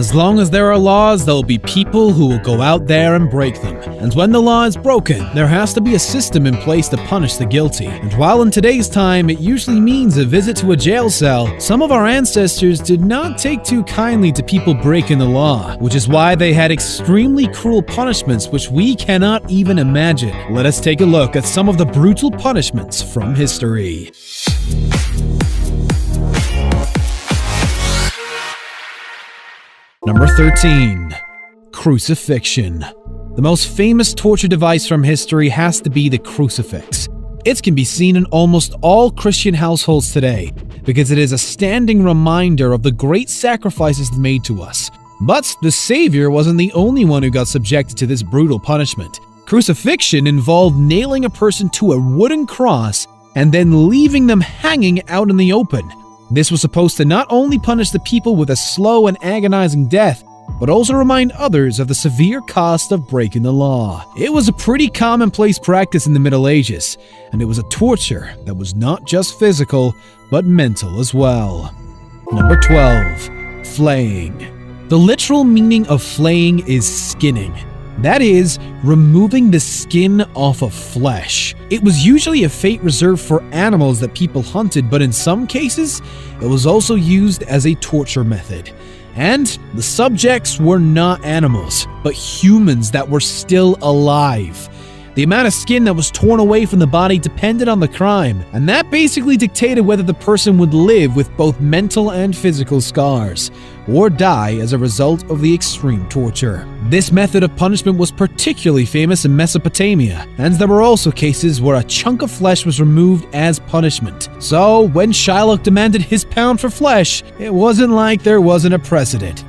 As long as there are laws, there will be people who will go out there and break them. And when the law is broken, there has to be a system in place to punish the guilty. And while in today's time it usually means a visit to a jail cell, some of our ancestors did not take too kindly to people breaking the law, which is why they had extremely cruel punishments which we cannot even imagine. Let us take a look at some of the brutal punishments from history. Number 13. Crucifixion. The most famous torture device from history has to be the crucifix. It can be seen in almost all Christian households today because it is a standing reminder of the great sacrifices made to us. But the Savior wasn't the only one who got subjected to this brutal punishment. Crucifixion involved nailing a person to a wooden cross and then leaving them hanging out in the open. This was supposed to not only punish the people with a slow and agonizing death, but also remind others of the severe cost of breaking the law. It was a pretty commonplace practice in the Middle Ages, and it was a torture that was not just physical, but mental as well. Number 12. Flaying. The literal meaning of flaying is skinning. That is, removing the skin off of flesh. It was usually a fate reserved for animals that people hunted, but in some cases, it was also used as a torture method. And the subjects were not animals, but humans that were still alive. The amount of skin that was torn away from the body depended on the crime, and that basically dictated whether the person would live with both mental and physical scars, or die as a result of the extreme torture. This method of punishment was particularly famous in Mesopotamia, and there were also cases where a chunk of flesh was removed as punishment. So, when Shylock demanded his pound for flesh, it wasn't like there wasn't a precedent.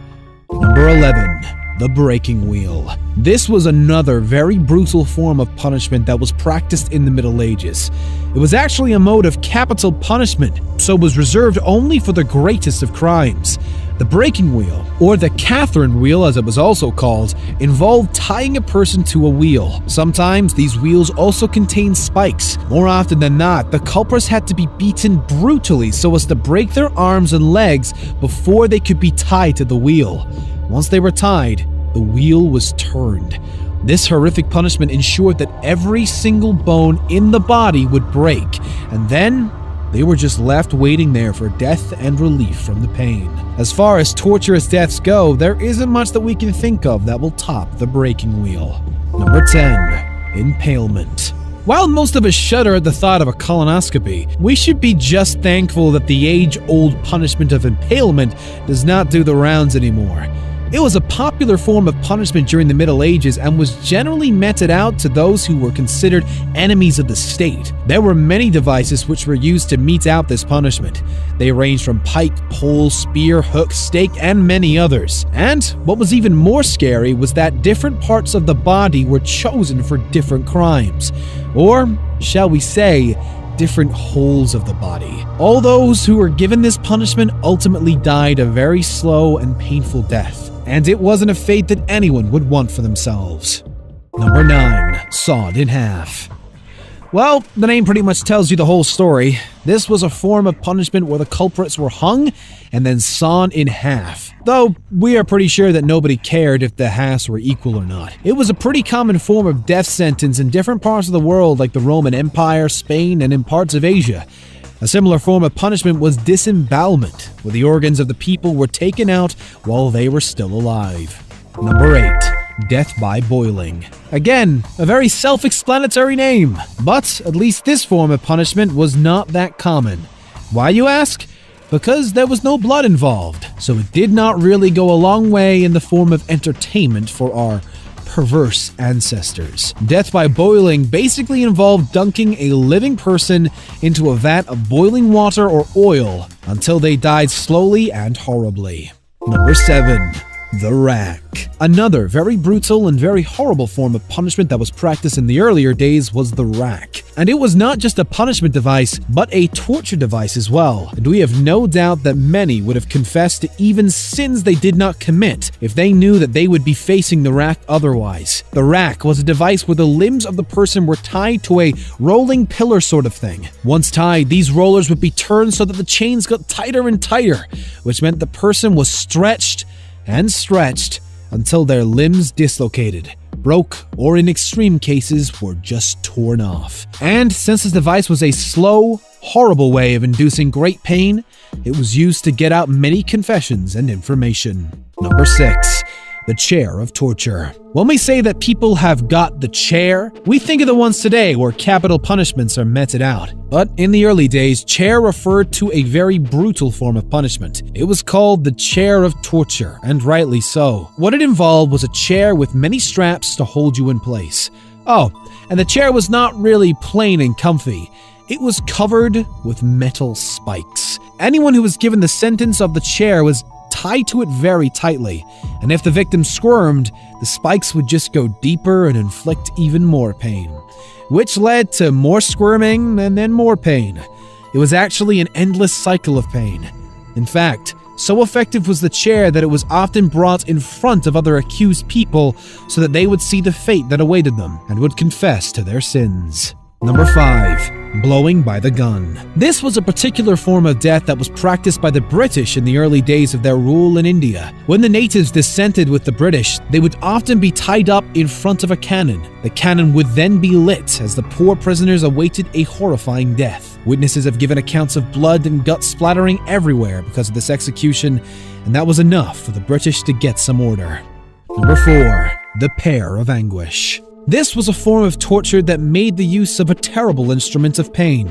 Number 11. The breaking wheel. This was another very brutal form of punishment that was practiced in the Middle Ages. It was actually a mode of capital punishment, so was reserved only for the greatest of crimes. The breaking wheel, or the Catherine wheel as it was also called, involved tying a person to a wheel. Sometimes these wheels also contained spikes. More often than not, the culprits had to be beaten brutally so as to break their arms and legs before they could be tied to the wheel. Once they were tied, the wheel was turned. This horrific punishment ensured that every single bone in the body would break, and then they were just left waiting there for death and relief from the pain. As far as torturous deaths go, there isn't much that we can think of that will top the breaking wheel. Number 10. Impalement. While most of us shudder at the thought of a colonoscopy, we should be just thankful that the age-old punishment of impalement does not do the rounds anymore. It was a popular form of punishment during the Middle Ages and was generally meted out to those who were considered enemies of the state. There were many devices which were used to mete out this punishment. They ranged from pike, pole, spear, hook, stake, and many others. And what was even more scary was that different parts of the body were chosen for different crimes. Or, shall we say, different holes of the body. All those who were given this punishment ultimately died a very slow and painful death. And it wasn't a fate that anyone would want for themselves. Number 9. Sawed in half. Well, the name pretty much tells you the whole story. This was a form of punishment where the culprits were hung and then sawn in half. Though, we are pretty sure that nobody cared if the halves were equal or not. It was a pretty common form of death sentence in different parts of the world like the Roman Empire, Spain, and in parts of Asia. A similar form of punishment was disembowelment, where the organs of the people were taken out while they were still alive. Number 8. Death by boiling. Again, a very self-explanatory name, but at least this form of punishment was not that common. Why, you ask? Because there was no blood involved, so it did not really go a long way in the form of entertainment for our perverse ancestors. Death by boiling basically involved dunking a living person into a vat of boiling water or oil until they died slowly and horribly. Number 7. The rack. Another very brutal and very horrible form of punishment that was practiced in the earlier days was the rack. And it was not just a punishment device, but a torture device as well. And we have no doubt that many would have confessed to even sins they did not commit if they knew that they would be facing the rack otherwise. The rack was a device where the limbs of the person were tied to a rolling pillar sort of thing. Once tied, these rollers would be turned so that the chains got tighter and tighter, which meant the person was stretched and stretched until their limbs dislocated, broke, or in extreme cases were just torn off. And since this device was a slow, horrible way of inducing great pain, it was used to get out many confessions and information. Number 6. The chair of torture. When we say that people have got the chair, we think of the ones today where capital punishments are meted out. But in the early days, chair referred to a very brutal form of punishment. It was called the chair of torture, and rightly so. What it involved was a chair with many straps to hold you in place. Oh, and the chair was not really plain and comfy. It was covered with metal spikes. Anyone who was given the sentence of the chair was tied to it very tightly, and if the victim squirmed, the spikes would just go deeper and inflict even more pain, which led to more squirming and then more pain. It was actually an endless cycle of pain. In fact, so effective was the chair that it was often brought in front of other accused people so that they would see the fate that awaited them and would confess to their sins. Number 5. Blowing by the gun. This was a particular form of death that was practiced by the British in the early days of their rule in India. When the natives dissented with the British, they would often be tied up in front of a cannon. The cannon would then be lit as the poor prisoners awaited a horrifying death. Witnesses have given accounts of blood and guts splattering everywhere because of this execution, and that was enough for the British to get some order. Number 4. The pear of anguish. This was a form of torture that made the use of a terrible instrument of pain.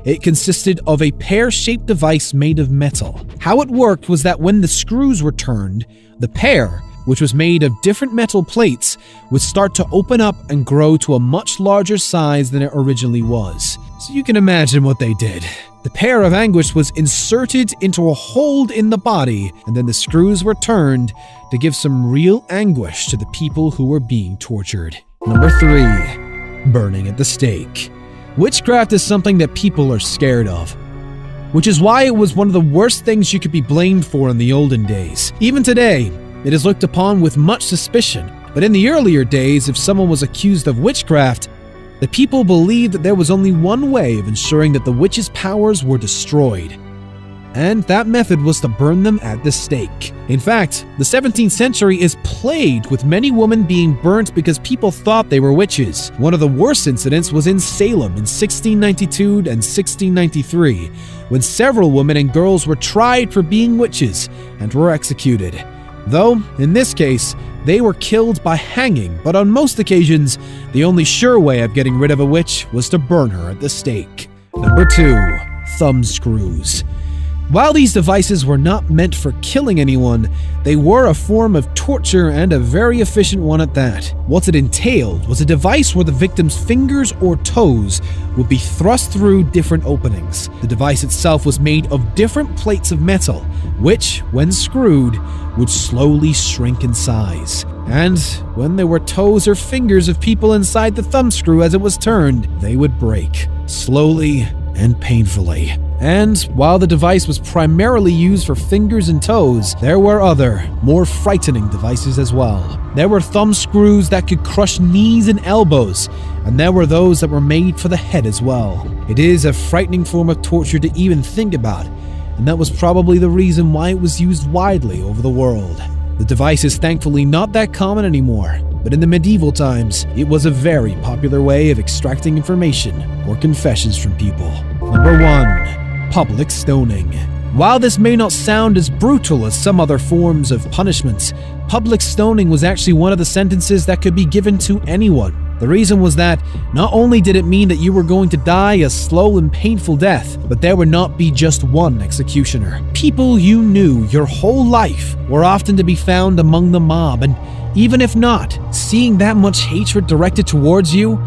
It consisted of a pear-shaped device made of metal. How it worked was that when the screws were turned, the pear, which was made of different metal plates, would start to open up and grow to a much larger size than it originally was. So you can imagine what they did. The pear of anguish was inserted into a hole in the body, and then the screws were turned to give some real anguish to the people who were being tortured. Number 3. Burning at the stake. Witchcraft is something that people are scared of, which is why it was one of the worst things you could be blamed for in the olden days. Even today, it is looked upon with much suspicion, but in the earlier days, if someone was accused of witchcraft, the people believed that there was only one way of ensuring that the witch's powers were destroyed, and that method was to burn them at the stake. In fact, the 17th century is plagued with many women being burnt because people thought they were witches. One of the worst incidents was in Salem in 1692 and 1693, when several women and girls were tried for being witches and were executed. Though, in this case, they were killed by hanging, but on most occasions, the only sure way of getting rid of a witch was to burn her at the stake. Number 2. Thumb screws. While these devices were not meant for killing anyone, they were a form of torture and a very efficient one at that. What it entailed was a device where the victim's fingers or toes would be thrust through different openings. The device itself was made of different plates of metal, which, when screwed, would slowly shrink in size. And when there were toes or fingers of people inside the thumb screw as it was turned, they would break, slowly and painfully. And while the device was primarily used for fingers and toes, there were other, more frightening devices as well. There were thumb screws that could crush knees and elbows, and there were those that were made for the head as well. It is a frightening form of torture to even think about, and that was probably the reason why it was used widely over the world. The device is thankfully not that common anymore, but in the medieval times, it was a very popular way of extracting information or confessions from people. Number 1. Public stoning. While this may not sound as brutal as some other forms of punishments, public stoning was actually one of the sentences that could be given to anyone. The reason was that not only did it mean that you were going to die a slow and painful death, but there would not be just one executioner. People you knew your whole life were often to be found among the mob, and even if not, seeing that much hatred directed towards you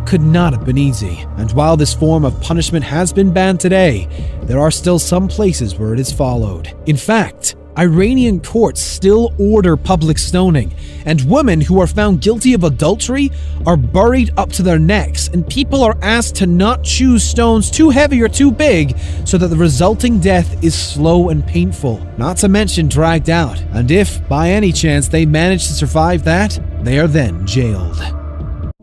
could not have been easy. And while this form of punishment has been banned today, there are still some places where it is followed. In fact, Iranian courts still order public stoning, and women who are found guilty of adultery are buried up to their necks, and people are asked to not choose stones too heavy or too big so that the resulting death is slow and painful, not to mention dragged out. And if, by any chance, they manage to survive that, they are then jailed.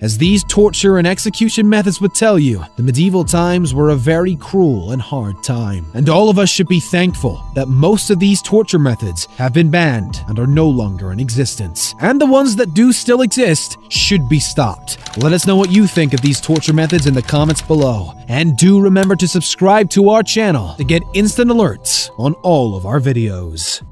As these torture and execution methods would tell you, the medieval times were a very cruel and hard time. And all of us should be thankful that most of these torture methods have been banned and are no longer in existence. And the ones that do still exist should be stopped. Let us know what you think of these torture methods in the comments below. And do remember to subscribe to our channel to get instant alerts on all of our videos.